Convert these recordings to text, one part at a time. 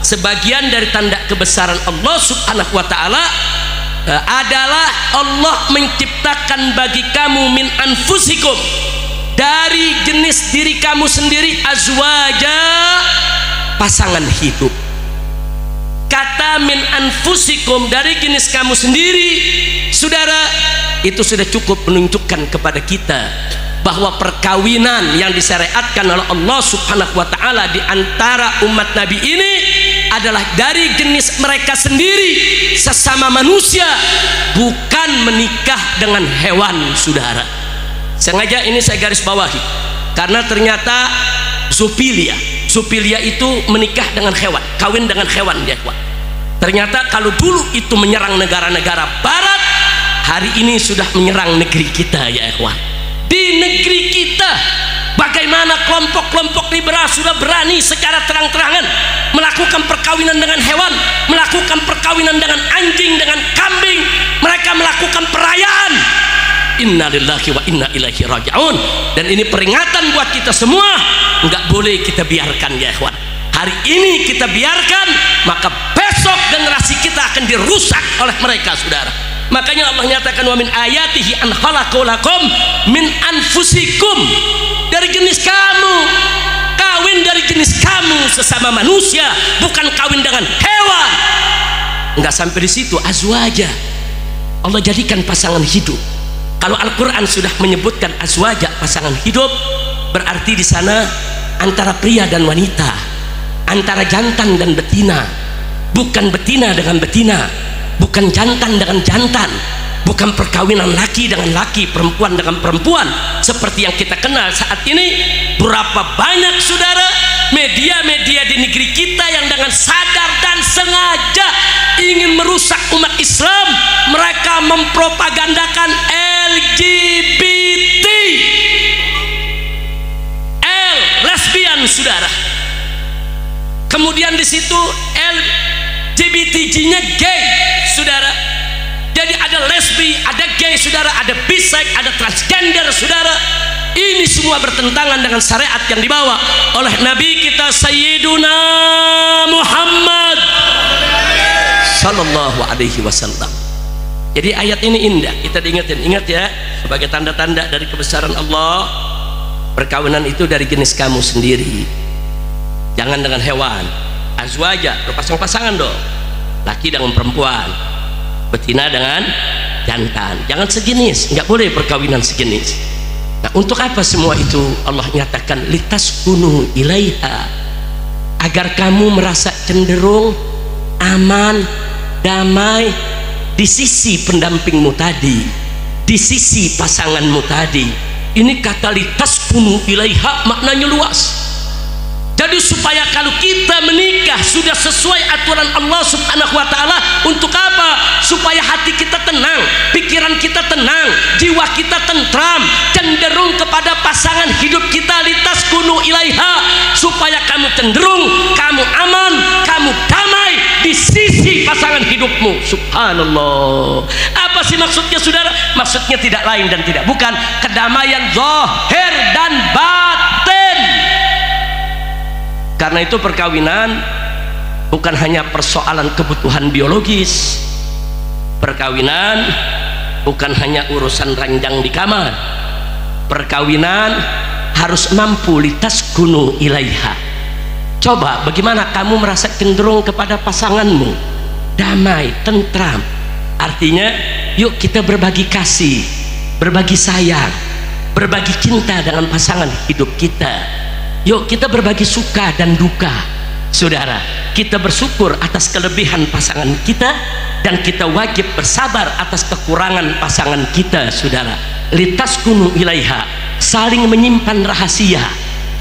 sebagian dari tanda kebesaran Allah subhanahu wa ta'ala adalah Allah menciptakan bagi kamu min anfusikum, dari jenis diri kamu sendiri, azwaja, pasangan hidup. Kata min anfusikum, dari jenis kamu sendiri, saudara, itu sudah cukup menunjukkan kepada kita bahwa perkawinan yang disyariatkan oleh Allah subhanahu wa ta'ala di antara umat Nabi ini adalah dari jenis mereka sendiri, sesama manusia, bukan menikah dengan hewan, saudara. Sengaja ini saya garis bawahi karena ternyata zoofilia itu menikah dengan hewan, kawin dengan hewan, ya kawan. Ternyata kalau dulu itu menyerang negara-negara barat, hari ini sudah menyerang negeri kita, ya kawan. Di negeri kita bagaimana kelompok-kelompok liberal sudah berani secara terang-terangan melakukan perkawinan dengan hewan, melakukan perkawinan dengan anjing, dengan kambing. Mereka melakukan perayaan. Inna lillahi wa inna ilaihi raji'un. Dan ini peringatan buat kita semua, nggak boleh kita biarkan, ya ikhwan. Hari ini kita biarkan, maka besok generasi kita akan dirusak oleh mereka, saudara. Makanya Allah nyatakan, wa min ayatihi an khalaqalakum min anfusikum, dari jenis kamu, kawin dari jenis kamu sesama manusia, bukan kawin dengan hewan. Enggak sampai di situ, azwaja, Allah jadikan pasangan hidup. Kalau Al-Quran sudah menyebutkan azwaja, pasangan hidup, berarti di sana antara pria dan wanita, antara jantan dan betina, bukan betina dengan betina, bukan jantan dengan jantan, bukan perkawinan laki dengan laki, perempuan dengan perempuan seperti yang kita kenal saat ini. Berapa banyak, saudara, media-media di negeri kita yang dengan sadar dan sengaja ingin merusak umat Islam. Mereka mempropagandakan LGBT, lesbian, saudara. Kemudian di situ LGBTG-nya gay, saudara. Jadi ada lesbi, ada gay, saudara, ada bisex, ada transgender, saudara. Ini semua bertentangan dengan syariat yang dibawa oleh Nabi kita Sayyiduna Muhammad sallallahu alaihi wasallam. Jadi ayat ini indah, kita diingetin, ingat ya, sebagai tanda-tanda dari kebesaran Allah. Perkawinan itu dari jenis kamu sendiri, jangan dengan hewan. Azwaja, berpasang-pasangan dong, laki dengan perempuan, betina dengan jantan, jangan sejenis, nggak boleh perkawinan sejenis. Nah, untuk apa semua itu? Allah nyatakan litaskunu ilaiha, agar kamu merasa cenderung aman, damai di sisi pendampingmu tadi, di sisi pasanganmu tadi. Ini kata litaskunu ilaiha maknanya luas. Jadi supaya kalau kita menikah sudah sesuai aturan Allah subhanahu wa ta'ala. Untuk apa? Supaya hati kita tenang, pikiran kita tenang, jiwa kita tentram, cenderung kepada pasangan hidup kita, litaskunu ilaiha, supaya kamu cenderung, kamu aman, kamu damai di sisi pasangan hidupmu. Subhanallah. Apa sih maksudnya, saudara? Maksudnya tidak lain dan tidak bukan kedamaian zahir dan batin. Karena itu perkawinan bukan hanya persoalan kebutuhan biologis. Perkawinan bukan hanya urusan ranjang di kamar. Perkawinan harus mampu litaskunu ilaiha. Coba bagaimana kamu merasa cenderung kepada pasanganmu, damai, tentram. Artinya yuk kita berbagi kasih, berbagi sayang, berbagi cinta dengan pasangan hidup kita. Yuk kita berbagi suka dan duka, saudara. Kita bersyukur atas kelebihan pasangan kita, dan kita wajib bersabar atas kekurangan pasangan kita, saudara. Litaskunu ilaiha, saling menyimpan rahasia.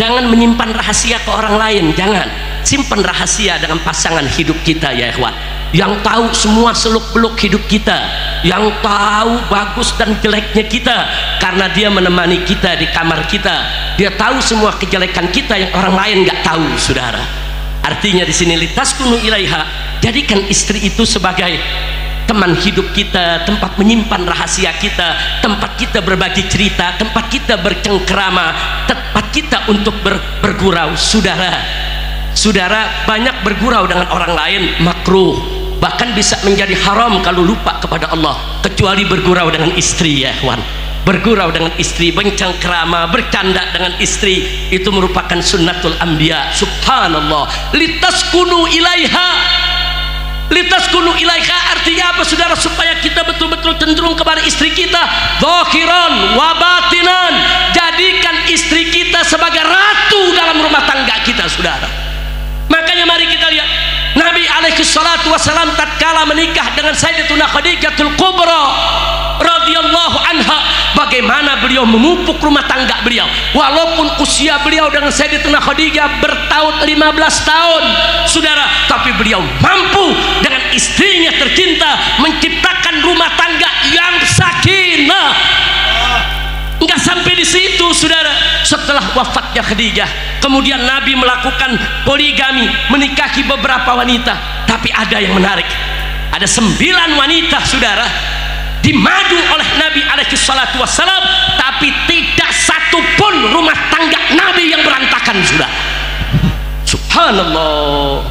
Jangan menyimpan rahasia ke orang lain, jangan. Simpan rahasia dengan pasangan hidup kita, ya ikhwan. Yang tahu semua seluk-beluk hidup kita, yang tahu bagus dan jeleknya kita, karena dia menemani kita di kamar kita. Dia tahu semua kejelekan kita yang orang lain nggak tahu, saudara. Artinya di sini litaskunu ilaiha, jadikan istri itu sebagai teman hidup kita, tempat menyimpan rahasia kita, tempat kita berbagi cerita, tempat kita bercengkerama, tempat kita untuk bergurau, saudara. saudara, banyak bergurau dengan orang lain makruh, bahkan bisa menjadi haram kalau lupa kepada Allah, kecuali bergurau dengan istri ya ikhwan. Bergurau dengan istri, bercengkrama, bercanda dengan istri, itu merupakan sunnatul anbiya. Subhanallah. Litaskunu ilaiha. Litaskunu ilaiha artinya apa saudara? Supaya kita betul-betul cenderung kepada istri kita, zahiran wa batinan. Jadikan istri kita sebagai ratu dalam rumah tangga kita saudara. Makanya mari kita lihat Nabi alaihi salatu wassalam tatkala menikah dengan Sayyidatuna Khadijatul Kubra radhiyallahu anha, bagaimana beliau memupuk rumah tangga beliau, walaupun usia beliau dengan Sayyidatuna Khadijah bertahun 15 tahun saudara, tapi beliau mampu dengan istrinya tercinta menciptakan rumah tangga yang sakinah. Enggak sampai di situ saudara, setelah wafatnya Khadijah kemudian Nabi melakukan poligami, menikahi beberapa wanita. Tapi ada yang menarik, ada 9 wanita saudara dimadu oleh Nabi alaihi salatu wassalam, tapi tidak satu pun rumah tangga Nabi yang berantakan saudara. Subhanallah.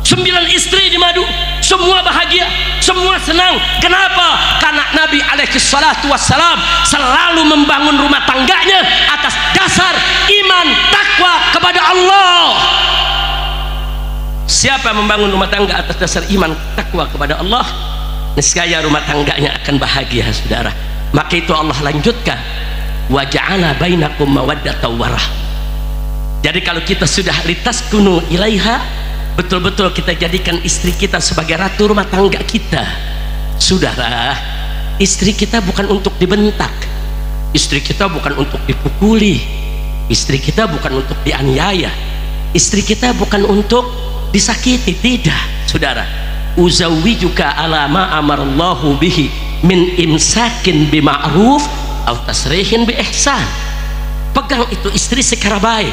9 istri dimadu, semua bahagia, semua senang. Kenapa? Karena Nabi alaihi salatu wassalam selalu membangun rumah tangganya atas dasar iman takwa kepada Allah. Siapa yang membangun rumah tangga atas dasar iman takwa kepada Allah, niscaya rumah tangganya akan bahagia saudara. Maka itu Allah lanjutkan, wa ja'ala bainakum mawaddatan warah. Jadi kalau kita sudah litaskunu ilaiha, betul-betul kita jadikan istri kita sebagai ratu rumah tangga kita saudara. Istri kita bukan untuk dibentak, istri kita bukan untuk dipukuli, istri kita bukan untuk dianiaya, istri kita bukan untuk disakiti, tidak saudara. Uzawwijuka ala ma amarallahu bihi min imsakin bima'ruf atau tasrihin bi ihsan. Pegang itu istri secara baik,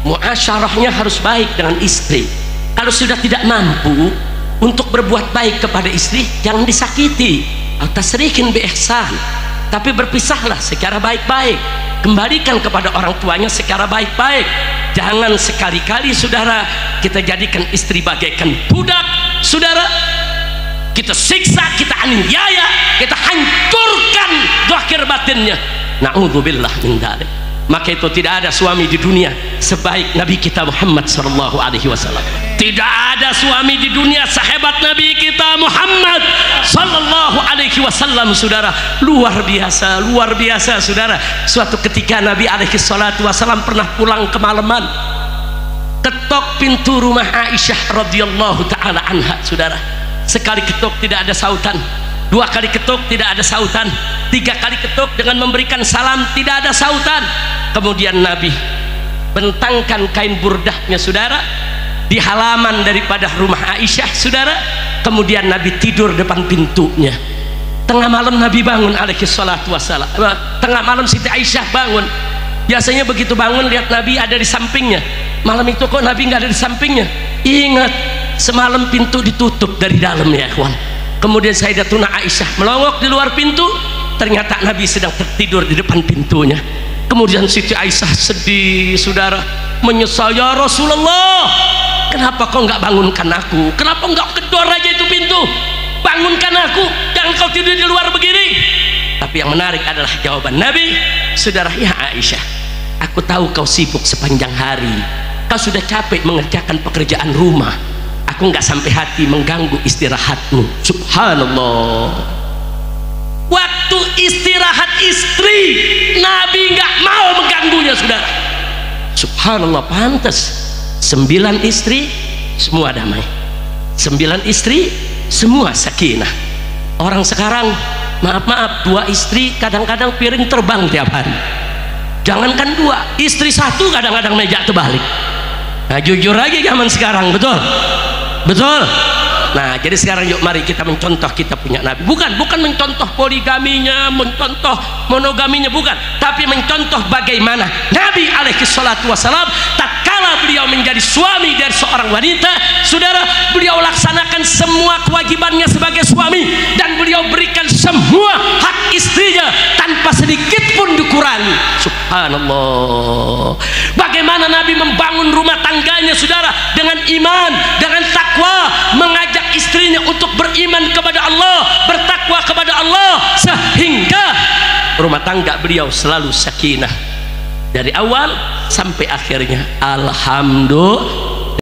muasyarahnya harus baik dengan istri. Kalau sudah tidak mampu untuk berbuat baik kepada istri, jangan disakiti. Tasrihin bi ihsan, tapi berpisahlah secara baik-baik, kembalikan kepada orang tuanya secara baik-baik. Jangan sekali-kali saudara kita jadikan istri bagaikan budak saudara, kita siksa, kita aniaya, kita hancurkan zahir batinnya. Na'udzubillah min dzalik. Maka itu tidak ada suami di dunia sebaik Nabi kita Muhammad sallallahu alaihi wasallam. Tidak ada suami di dunia sehebat Nabi kita Muhammad sallallahu alaihi wasallam saudara. Luar biasa saudara. Suatu ketika Nabi alaihi salatu wasallam pernah pulang kemalaman, ketok pintu rumah Aisyah radhiyallahu taala anha saudara. Sekali ketuk tidak ada sautan, 2 kali ketuk tidak ada sautan, 3 kali ketuk dengan memberikan salam tidak ada sautan. Kemudian Nabi bentangkan kain burdahnya saudara di halaman daripada rumah Aisyah saudara. Kemudian Nabi tidur depan pintunya. Tengah malam Nabi bangun alaihi salatu wassalam. Tengah malam Siti Aisyah bangun. Biasanya begitu bangun lihat Nabi ada di sampingnya. Malam itu kok Nabi nggak ada di sampingnya. Ingat, semalam pintu ditutup dari dalam ya ikhwan. Kemudian Sayyidatuna Aisyah melongok di luar pintu, ternyata Nabi sedang tertidur di depan pintunya. Kemudian Siti Aisyah sedih saudara, menyesal, ya Rasulullah, kenapa kau nggak bangunkan aku? Kenapa nggak kedor aja itu pintu? Bangunkan aku, jangan kau tidur di luar begini. Tapi yang menarik adalah jawaban Nabi, saudara, ya Aisyah, aku tahu kau sibuk sepanjang hari, kau sudah capek mengerjakan pekerjaan rumah, aku nggak sampai hati mengganggu istirahatmu. Subhanallah. Waktu istirahat istri Nabi nggak mau mengganggunya saudara. Subhanallah. Pantas 9 istri semua damai, 9 istri semua sakinah. Orang sekarang maaf 2 istri kadang-kadang piring terbang tiap hari. Jangankan 2, istri 1 kadang-kadang meja terbalik. Nah, jujur aja zaman sekarang, betul? Nah, jadi sekarang yuk mari kita mencontoh kita punya Nabi. Bukan mencontoh poligaminya, mencontoh monogaminya, bukan, tapi mencontoh bagaimana Nabi alaihi salatu wassalam tatkala beliau menjadi suami dari seorang wanita saudara, beliau laksanakan semua kewajibannya sebagai suami dan beliau berikan semua hak istrinya tanpa sedikit pun dikurangi. Subhanallah. Bagaimana Nabi membangun rumah tangganya saudara dengan iman, dengan takwa, mengajak istrinya untuk beriman kepada Allah, bertakwa kepada Allah, sehingga rumah tangga beliau selalu sakinah dari awal sampai akhirnya. Alhamdulillah.